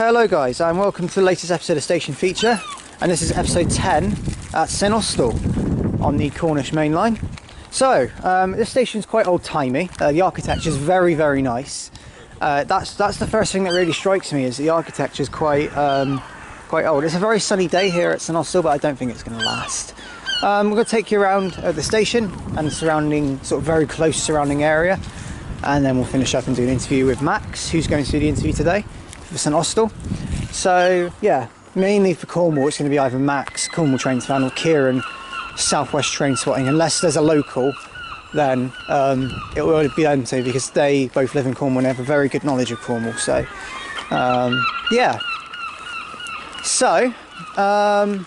Hello guys, and welcome to the latest episode of Station Feature, and this is episode 10 at St Austell on the Cornish main line. So this station's quite old-timey. The architecture is very nice. That's the first thing that really strikes me, is the architecture is quite old. It's a very sunny day here at St Austell, but I don't think it's going to last. We're going to take you around the station and the surrounding, sort of very close surrounding area, and then we'll finish up and do an interview with Max, who's going to do the interview today for St Austell. So yeah, mainly for Cornwall it's going to be either Max, Cornwall Trains Fan, or Kieran, Southwest Train Spotting. Unless there's a local, then it will be them two, because they both live in Cornwall and have a very good knowledge of Cornwall. So yeah, so I'll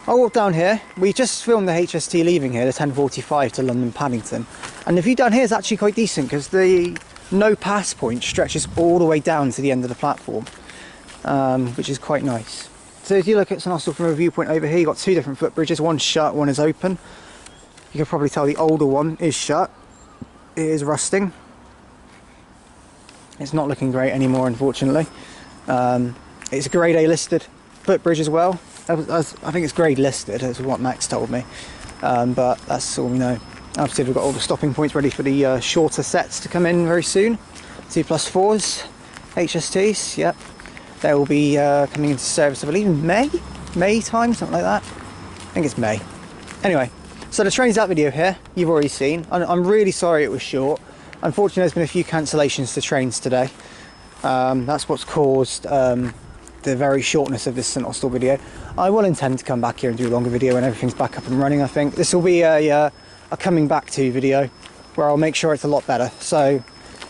walk down here. We just filmed the HST leaving here, the 10:45 to London Paddington, and the view down here is actually quite decent, because the no pass point stretches all the way down to the end of the platform, which is quite nice. So if you look at St Austell from a viewpoint over here, you've got two different footbridges. One's shut, one is open. You can probably tell the older one is shut. It is rusting. It's not looking great anymore, unfortunately. It's a grade A listed footbridge as well. I think it's grade listed, that's what Max told me, but that's all we know. Obviously we've got all the stopping points ready for the shorter sets to come in very soon. 2+4s, HSTs, yep. They will be coming into service, I believe, in May time, something like that. I think it's May. Anyway, so the trains out video here, you've already seen. I'm really sorry it was short. Unfortunately, there's been a few cancellations to trains today. That's what's caused the very shortness of this St Austell video. I will intend to come back here and do a longer video when everything's back up and running. I think this will be a coming back to video where I'll make sure it's a lot better. So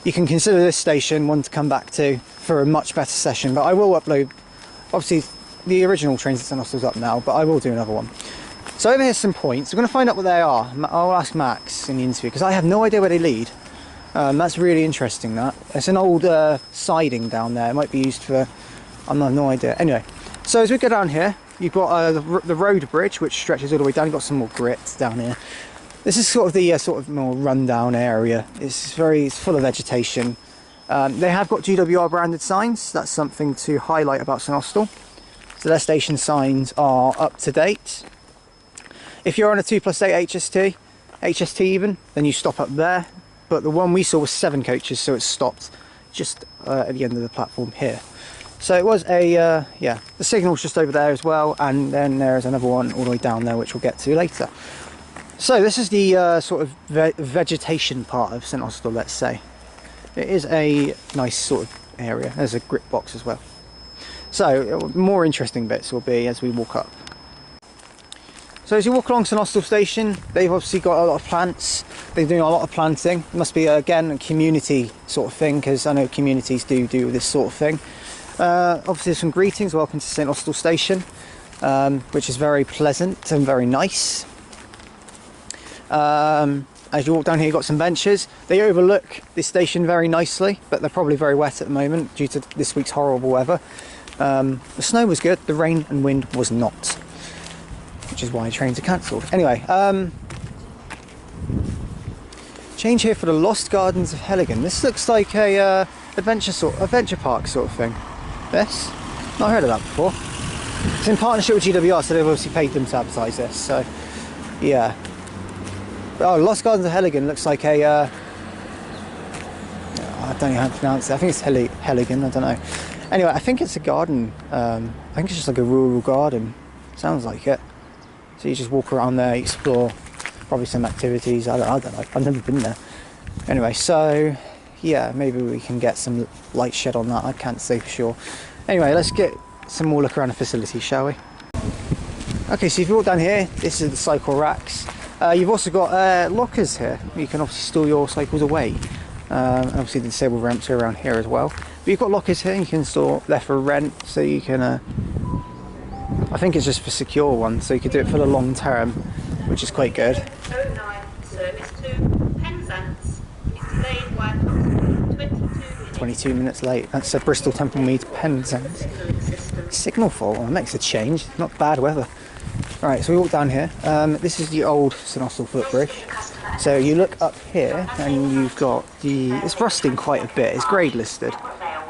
you can consider this station one to come back to for a much better session. But I will upload, obviously the original trains at St Austell's up now, but I will do another one. So over here's some points. We're going to find out what they are. I'll ask Max in the interview, because I have no idea where they lead. That's really interesting. That it's an old siding down there. It might be used for, I have no idea. Anyway, so as we go down here, you've got the road bridge, which stretches all the way down. You've got some more grit down here. This is sort of the sort of more rundown area. It's full of vegetation. They have got GWR branded signs. That's something to highlight about St Austell. So their station signs are up to date. If you're on a 2+8 HST even, then you stop up there. But the one we saw was 7 coaches, so it stopped just at the end of the platform here. So it was a, yeah, the signal's just over there as well, and then there's another one all the way down there, which we'll get to later. So this is the sort of vegetation part of St Austell, let's say. It is a nice sort of area. There's a grip box as well. So more interesting bits will be as we walk up. So as you walk along St Austell station, they've obviously got a lot of plants. They're doing a lot of planting. It must be, again, a community sort of thing, because I know communities do this sort of thing. Obviously there's some greetings. Welcome to St Austell station, which is very pleasant and very nice. As you walk down here, you've got some benches. They overlook this station very nicely, but they're probably very wet at the moment due to this week's horrible weather. The snow was good, the rain and wind was not, which is why trains are cancelled. Anyway, change here for the Lost Gardens of Heligan. This looks like a adventure park sort of thing. This, not heard of that before. It's in partnership with GWR, so they've obviously paid them to advertise this. So yeah. Oh, Lost Gardens of Heligan looks like a I don't know how to pronounce it. I think it's Heligan, I don't know. Anyway, I think it's a garden. I think it's just like a rural garden. Sounds like it. So you just walk around there, explore, probably some activities. I don't know. I've never been there. Anyway, so yeah, maybe we can get some light shed on that. I can't say for sure. Anyway, let's get some more look around the facility, shall we? Okay, so if you walk down here, this is the cycle racks. You've also got lockers here. You can obviously store your cycles away. And obviously the disabled ramps are around here as well. But you've got lockers here. You can store there for rent, so you can. I think it's just for secure ones, so you could do it for the long term, which is quite good. 09 service to Penzance. It's delayed by 22 minutes. 22 minutes late. That's a Bristol Temple Mead Penzance. Signal fault. Well, it makes a change. Not bad weather. Right, so we walk down here. This is the old St Austell footbridge. So you look up here and you've got the, it's rusting quite a bit, it's grade listed.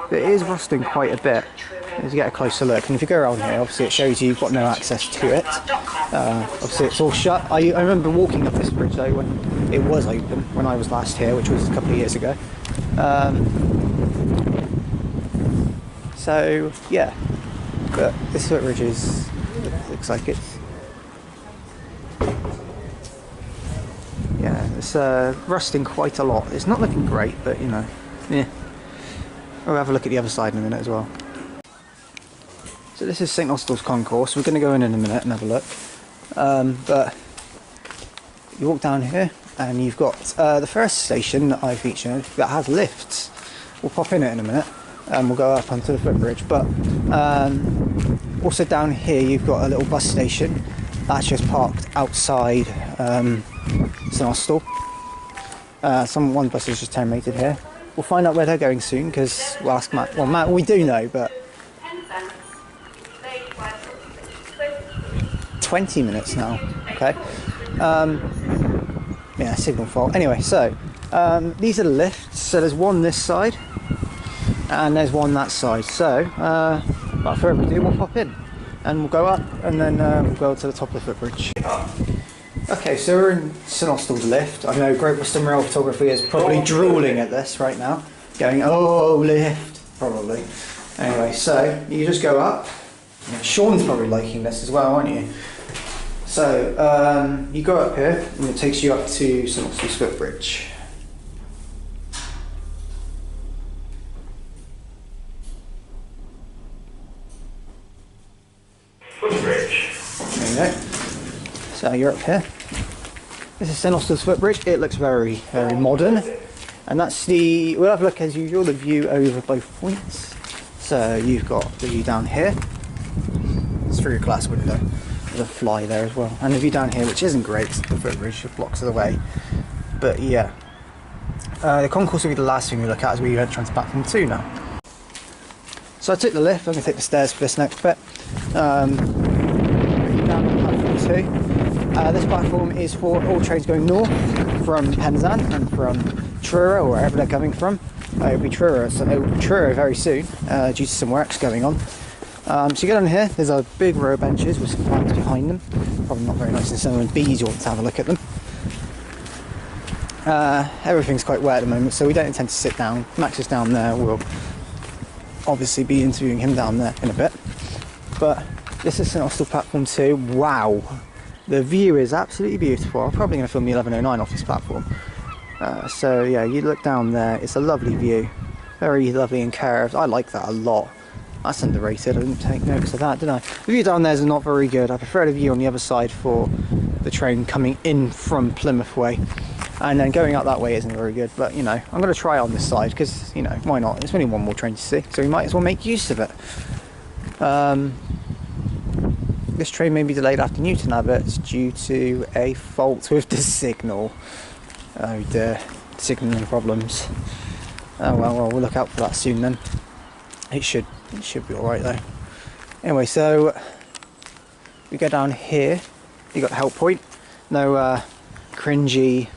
but it is rusting quite a bit as you get a closer look. And if you go around here, obviously it shows you've got no access to it. Obviously it's all shut. I remember walking up this bridge though when it was open, when I was last here, which was a couple of years ago. So yeah, but this footbridge looks like it's, yeah, it's rusting quite a lot. It's not looking great, but you know, yeah. We'll have a look at the other side in a minute as well. So this is St Austell's concourse. We're going to go in a minute and have a look. But you walk down here and you've got the first station that I featured that has lifts. We'll pop in it in a minute and we'll go up onto the footbridge. But also down here you've got a little bus station that's just parked outside St Austell. One bus is just terminated here. We'll find out where they're going soon because we'll ask Matt. Well, Matt, we do know, but 20 minutes now. Okay. Yeah, signal fault. Anyway, so these are the lifts. So there's one this side, and there's one that side. So, without further ado, we'll pop in, and we'll go up, and then we'll go to the top of the footbridge. Okay, so we're in St Austell's lift. I know Great Western Rail Photography is probably drooling at this right now, going, oh, lift, probably. Anyway, so you just go up. Yeah, Sean's probably liking this as well, aren't you? So you go up here, and it takes you up to St Austell's footbridge. Footbridge. There you go. So you're up here. This is St Austell's footbridge. It looks very, very modern. And that's the, we'll have a look as usual, the view over both points. So you've got the view down here. It's through your glass window. There's a fly there as well. And the view down here, which isn't great, the footbridge blocks the way. But yeah. The concourse will be the last thing we look at as we enter Transpac from 2 now. So I took the lift, I'm going to take the stairs for this next bit. Down on platform 2. This platform is for all trains going north from Penzance and from Truro, or wherever they're coming from. It'll be Truro, so it'll be Truro very soon, due to some works going on. So you get on here, there's a big row of benches with some plants behind them. Probably not very nice in summer, and bees you want to have a look at them. Everything's quite wet at the moment, so we don't intend to sit down. Max is down there, we'll obviously be interviewing him down there in a bit. But this is St Austell platform 2. Wow! The view is absolutely beautiful. I'm probably going to film the 1109 off this platform. So yeah, you look down there, it's a lovely view. Very lovely and curved. I like that a lot. That's underrated, I didn't take notice of that, did I? The view down there is not very good. I prefer the view on the other side for the train coming in from Plymouth way. And then going out that way isn't very good, but you know, I'm going to try on this side because, you know, why not? It's only one more train to see, so we might as well make use of it. This train may be delayed after Newton Abbot due to a fault with the signal. Oh dear, signalling problems. Oh well, we'll look out for that soon then. It should be alright though. Anyway, so we go down here. You got the help point. No cringy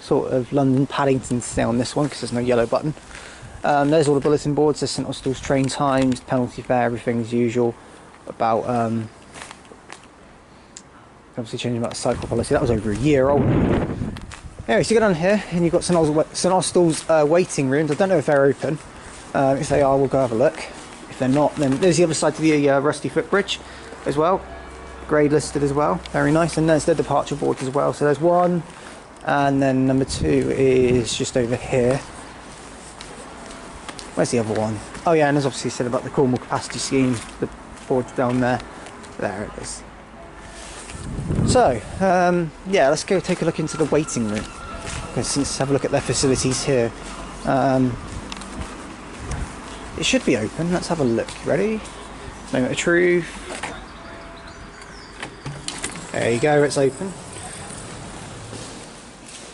sort of London Paddington stay on this one because there's no yellow button. There's all the bulletin boards. There's St Austell's train times, penalty fare, everything as usual. About obviously changing about the cycle policy. That was over a year old. Anyway, so you go down here and you've got St Austell's waiting rooms. I don't know if they're open. If they are, we'll go have a look. If they're not, then there's the other side to the rusty footbridge as well. Grade listed as well. Very nice. And there's the departure boards as well. So there's one, and then number 2 is just over here. Where's the other one? Oh yeah, and there's obviously said about the Cornwall capacity scheme. The board's down there. There it is. So, yeah, let's go take a look into the waiting room. Let's have a look at their facilities here. It should be open. Let's have a look. Ready? Moment of truth. There you go, it's open.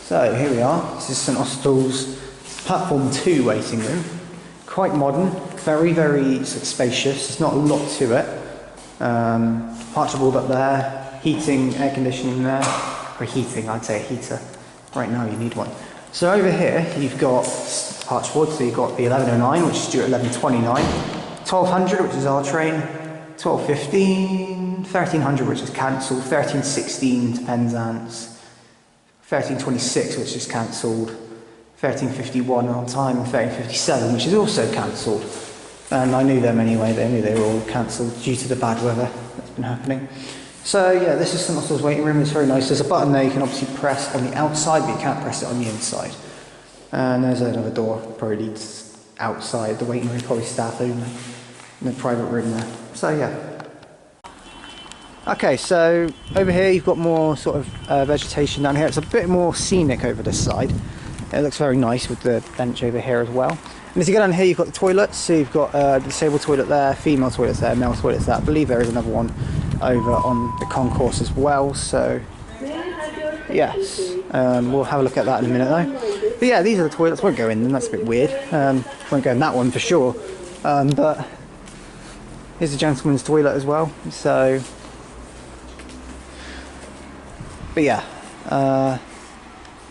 So, here we are. This is St Austell's platform 2 waiting room. Quite modern, very, very spacious. There's not a lot to it. Departure board up there. Heating, air conditioning there. Or heating, I'd say a heater. Right now you need one. So over here you've got Archwood, so you've got the 1109, which is due at 11:29, 1200, which is our train, 12:15, 1300, which is cancelled, 13:16 to Penzance, 13:26, which is cancelled, 13:51 on time, and 13:57, which is also cancelled. And I knew them anyway, they knew they were all cancelled due to the bad weather that's been happening. So yeah, this is St Austell's waiting room. It's very nice. There's a button there you can obviously press on the outside, but you can't press it on the inside. And there's another door, probably leads outside the waiting room, probably staff only, in the private room there. So yeah. Okay, so over here you've got more sort of vegetation down here. It's a bit more scenic over this side. It looks very nice with the bench over here as well. And as you go down here, you've got the toilets. So you've got the disabled toilet there, female toilets there, male toilets there. I believe there is another one over on the concourse as well. So yes, we'll have a look at that in a minute though. But yeah, these are the toilets. Won't go in them. That's a bit weird. Won't go in that one for sure. But here's the gentleman's toilet as well. So, but yeah,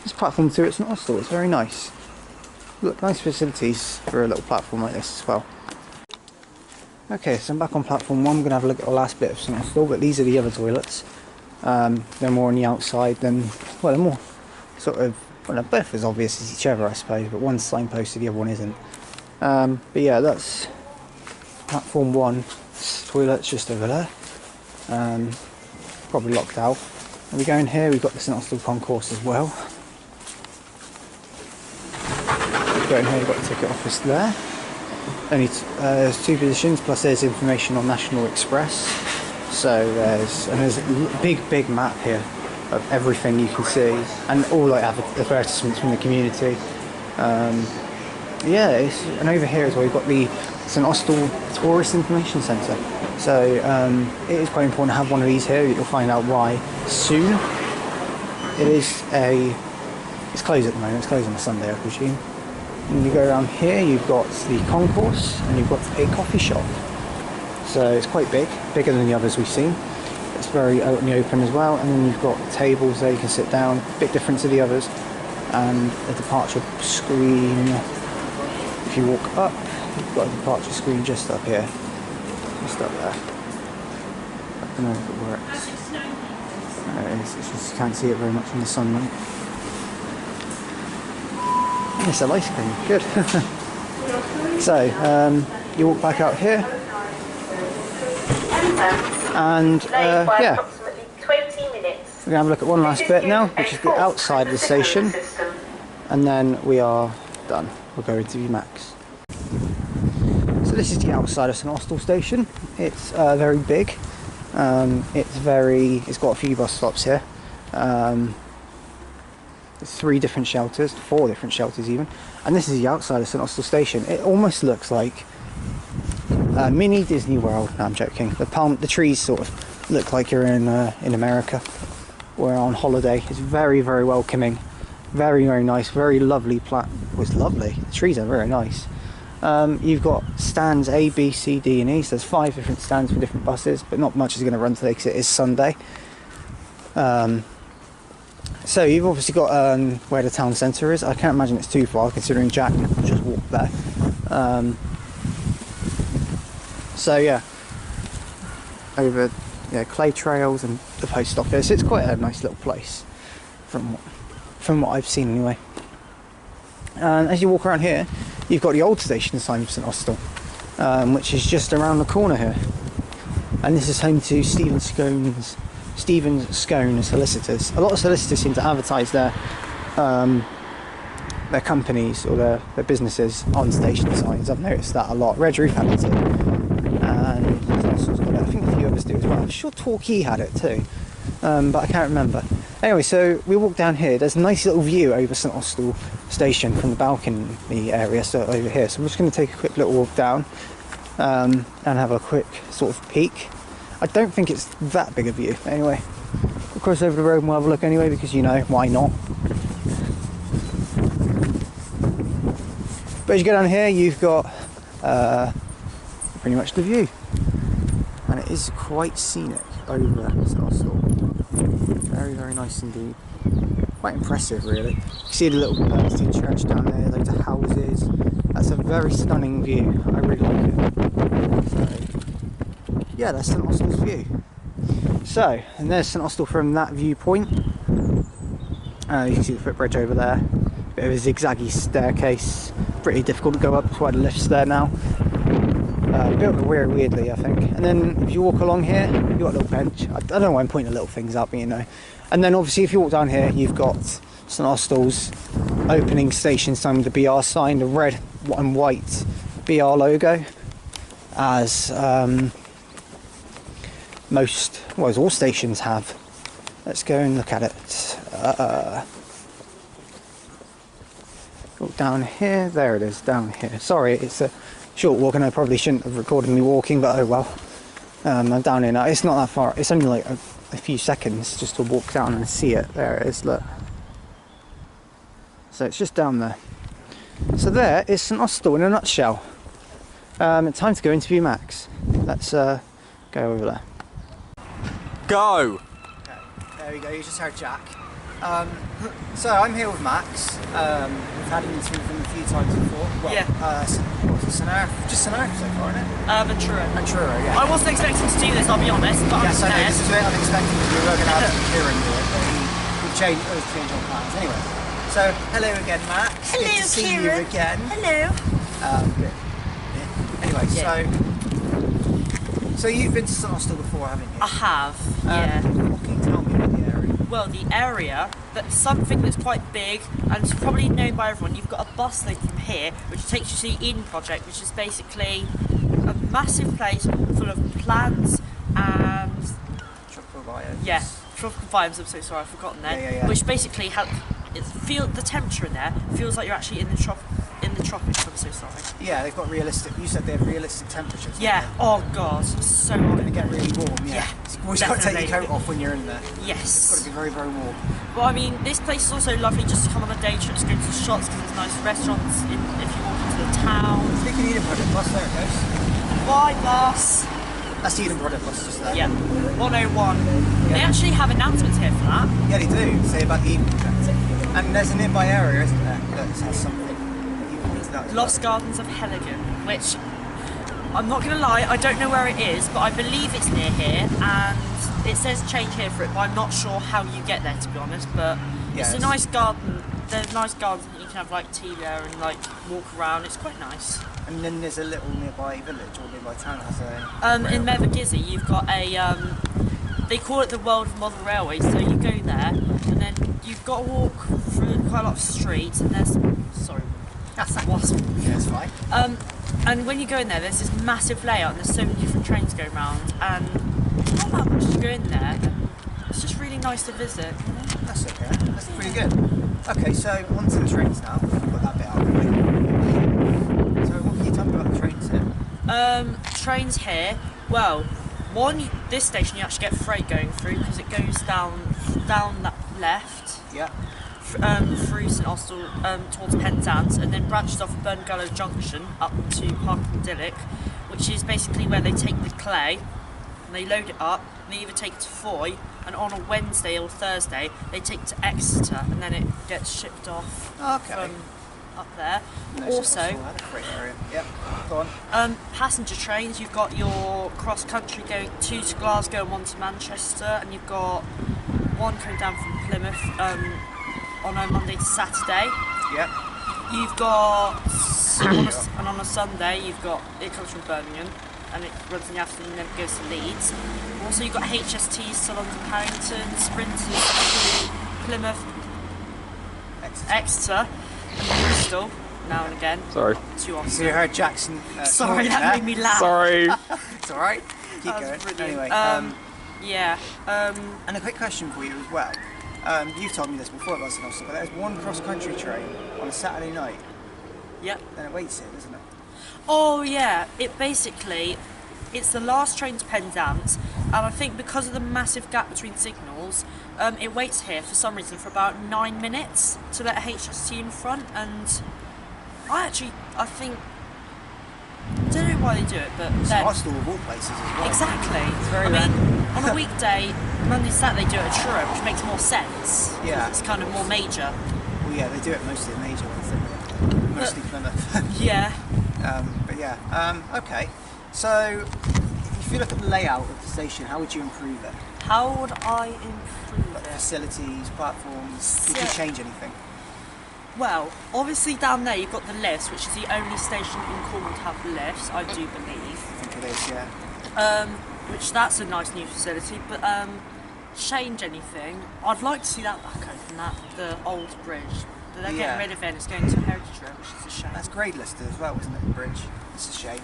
this platform 2 at St Austell. It's very nice. Look, nice facilities for a little platform like this as well. Okay, so I'm back on platform 1. I'm going to have a look at the last bit of St Austell, but these are the other toilets. They're more on the outside than, well, they're more sort of, well, they're both as obvious as each other, I suppose, but one's signposted, the other one isn't. But yeah, that's platform 1. Toilet's just over there. Probably locked out. And we go in here, we've got the St Austell concourse as well. Go in here, you've got the ticket office there. Only there's 2 positions, plus there's information on National Express. So there's a big map here of everything you can see, and all like advertisements from the community. Yeah, and over here as well, you've got the St Austell Tourist Information Centre. So it is quite important to have one of these here. You'll find out why soon. It's closed at the moment. It's closed on a Sunday, I presume. And you go around here, you've got the concourse and you've got a coffee shop. So it's quite big, bigger than the others we've seen. It's very out in the open as well, and then you've got tables there you can sit down, a bit different to the others, and a departure screen. If you walk up, you've got a departure screen just up here, just up there. I don't know if it works. There it is, it's just you can't see it very much in the sunlight. It's a ice cream, good. So, you walk back out here, and yeah, we're going to have a look at one last bit now, which is the outside of the station, and then we are done. We'll go into VMAX. So this is the outside of St Austell station. It's very big. It's got a few bus stops here. There's 3 different shelters, 4 different shelters even, and this is the outside of St Austell station. It almost looks like a mini Disney World. No, I'm joking. The trees sort of look like you're in America. We're on holiday. It's very welcoming, very nice, very lovely. It's lovely. The trees are very nice. You've got stands A, B, C, D, and E. So there's 5 different stands for different buses, but not much is going to run today because it is Sunday. So you've obviously got where the town centre is. I can't imagine it's too far considering Jack just walked there. So yeah, over clay trails and the post office. It's quite a nice little place from what I've seen anyway. And as you walk around here, you've got the old station sign of St Austell, which is just around the corner here. And this is home to Stephen Scone solicitors. A lot of solicitors seem to advertise their companies or their businesses on station signs. I've noticed that a lot. Red Roof had it too, and I think a few others do as well. I'm sure Torquay had it too, but I can't remember. Anyway, so we walk down here. There's a nice little view over St Austell station from the balcony area, so over here. So I'm just going to take a quick little walk down and have a quick sort of peek. I don't think it's that big a view. Anyway, we'll cross over the road and we'll have a look anyway, because you know, why not? But as you go down here, you've got pretty much the view. And it is quite scenic over St Austell. Very nice indeed. quite impressive really. You see the little Berkstein church down there, loads of houses. That's a very stunning view. I really like it. So, yeah, that's St Austell's view. So, and there's St Austell from that viewpoint. You can see the footbridge over there. Bit of a zigzaggy staircase. Pretty difficult to go up. That's why the lift's there now. Built weirdly, I think. And then if you walk along here, you've got a little bench. I don't know why I'm pointing little things up, you know. And then obviously if you walk down here, you've got St Austell's opening station sign with the BR sign, the red and white BR logo, as all stations have. Let's go and look at it. Down here, there it is, down here. Sorry, it's a short walk and I probably shouldn't have recorded me walking, but oh well. I'm down here now. It's not that far, it's only like a few seconds just to walk down and see it. There it is, look. So it's just down there. So there is St Austell in a nutshell. It's time to go interview Max. Let's go over there. Go! Okay, there we go, you just heard Jack. So I'm here with Max. We've had an interview with him a few times before. Well, yeah. St Austell, just St Austell so far, isn't it? Ventura, yeah. I wasn't expecting to do this, I'll be honest, but yes, I know, I'm this is a bit unexpected because we were going to have Kieran do it, but we've changed our plans. Anyway, so hello again, Max. Hello, good to see Kieran. you again. Hello. Good. Yeah. Anyway, so you've been to St Austell before, haven't you? I have, yeah. What can you tell me about the area? Well, the area, that's something that's quite big and it's probably known by everyone. You've got a bus link from here which takes you to the Eden Project, which is basically a massive place full of plants and tropical biomes. yeah, tropical biomes. I'm so sorry, I've forgotten that. Yeah. Which basically help the temperature in there feels like you're actually in the tropics. I'm so sorry. Yeah, they've got realistic. You said they have realistic temperatures. Yeah. Oh god, so It's hot. going to get really warm. Yeah. You've always got to take your coat off when you're in there. Yes. It's got to be very, very warm. Well, I mean, this place is also lovely just to come on a day trip, to go to the shops because there's nice restaurants if you walk into the town. Speaking of Eden Project bus, there it goes. Bye, bus. That's the Eden Project bus just there. Yeah, 101. They actually have announcements here for that. Yeah, they do. Say about the Eden Project. And there's a nearby area, isn't there? That has something. Lost Gardens of Heligan, which I'm not going to lie, I don't know where it is, but I believe it's near here, and it says change here for it, but I'm not sure how you get there, to be honest. But it's a nice garden. There's nice gardens that you can have like tea there and like walk around. It's quite nice. And then there's a little nearby village or nearby town that has a. In Mevergizzy, you've got a. They call it the World of Model Railways. So you go there, and then you've got to walk through quite a lot of streets, and there's That's wasp. Yeah, it's fine. And when you go in there, there's this massive layout, and there's so many different trains going around, and it's not that much to go in there. And it's just really nice to visit. You know? That's okay. That's pretty good. Okay, so on to the trains now. We've got that bit out of the way. So what can you tell me about the trains here? Trains here. Well, this station you actually get freight going through because it goes down that left. Yeah. Through St Austell towards Penzance, and then branches off Burngallow Junction up to Parkendillock, which is basically where they take the clay and they load it up, and they either take it to Foy, and on a Wednesday or Thursday they take it to Exeter, and then it gets shipped off from up there. No, also, that's a great area. Yep, go on. Passenger trains, you've got your cross country going 2 to Glasgow and 1 to Manchester, and you've got one coming down from Plymouth on a Monday to Saturday. Yep. You've got and on a Sunday it comes from Birmingham and it runs in the afternoon and then it goes to Leeds. Also you've got HSTs to London Paddington, Sprinters to Plymouth, Exeter and Bristol now and again. Sorry. Too often. So you heard Jackson. Sorry, that made me laugh. Sorry. It's alright. Keep going. Brilliant. Anyway. Yeah. And a quick question for you as well. You've told me this before about St Austell, but there's one cross-country train on a Saturday night. Yep. Then it waits here, doesn't it? Oh yeah, it's the last train to Penzance, and I think because of the massive gap between signals, it waits here for some reason for about 9 minutes to let a HST in front, and I think, I don't know why they do it, but St Austell of all places as well. exactly. It's very I mean, on a weekday, Monday, Saturday do it at Truro, which makes more sense. Yeah. It's kind of more major. Well, yeah, they do it mostly at major ones, don't they? Mostly Plymouth. Yeah. But yeah, okay. So, if you look at the layout of the station, how would you improve it? How would I improve Like it? facilities, platforms, would you change anything? Well, obviously down there you've got the lifts, which is the only station in Cornwall to have lifts, I do believe. I think it is, yeah. Which that's a nice new facility, but change anything. I'd like to see that back open, the old bridge. But they're getting rid of it and it's going to Heritage Road, which is a shame. That's grade listed as well, isn't it, the bridge? It's a shame.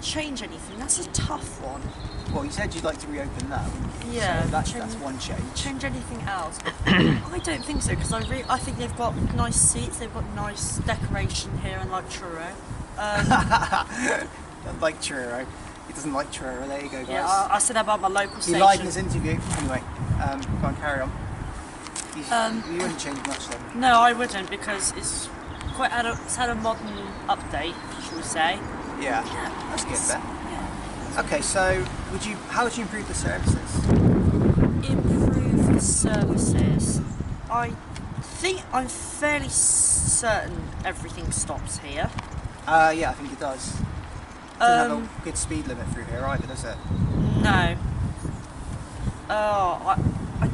Change anything, that's a tough one. Well, you said you'd like to reopen that. Yeah. So that's one change. Change anything else? I don't think so, because I think they've got nice seats, they've got nice decoration here, and Truro. Don't like Truro. He doesn't like Truro. There you go, guys. Yeah, I said that about my local station. He lied in his interview. Anyway, go on, carry on. You wouldn't change much then. No, I wouldn't, because it's it's had a modern update, shall we say. Yeah, that's good then. Yeah. Okay, so how would you improve the services? Improve the services. I think I'm fairly certain everything stops here. Yeah, I think it does. Doesn't have a good speed limit through here either, does it? No. Oh, I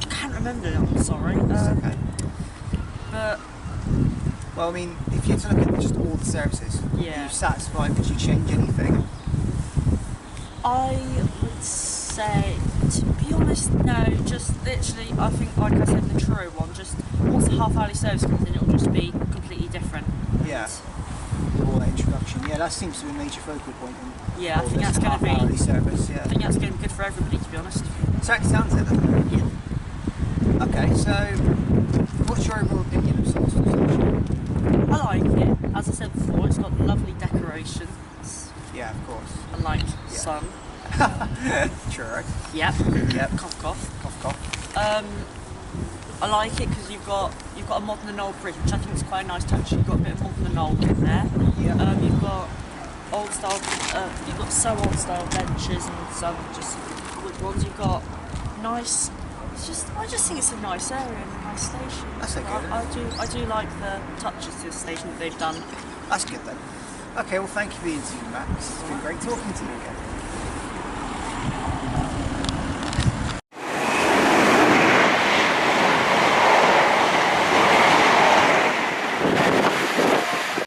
can't remember. I'm sorry. It's okay. But well, I mean, if you had to look at just all the services, are you satisfied? Would you change anything? I would say, to be honest, no. Just literally, I think, like I said, the Truro one. Just once the half-hourly service comes in, it'll just be completely different. Yeah. All that introduction. Yeah, that seems to be a major focal point. Yeah, I think that's going to be. Half-hourly service. Yeah. I think that's going to be good for everybody, to be honest. Certainly sounds it, doesn't it? Yeah. Okay, so what's your overall opinion of St Austell Station? I like it. As I said before, it's got lovely decorations. Yeah, of course. Unlike some. Sure. Yep. Yep. Cough, cough. Cough, cough. I like it because you've got a modern and old bridge, which I think is quite a nice touch. You've got a bit of modern and old in there. Yeah. You've got old style. You've got some old style benches and some just wood ones. You've got nice. I just think it's a nice area and a nice station. That's okay. I do like the touches to the station that they've done. That's good then. Okay, well thank you for the interview, Max. It's been great talking to you again.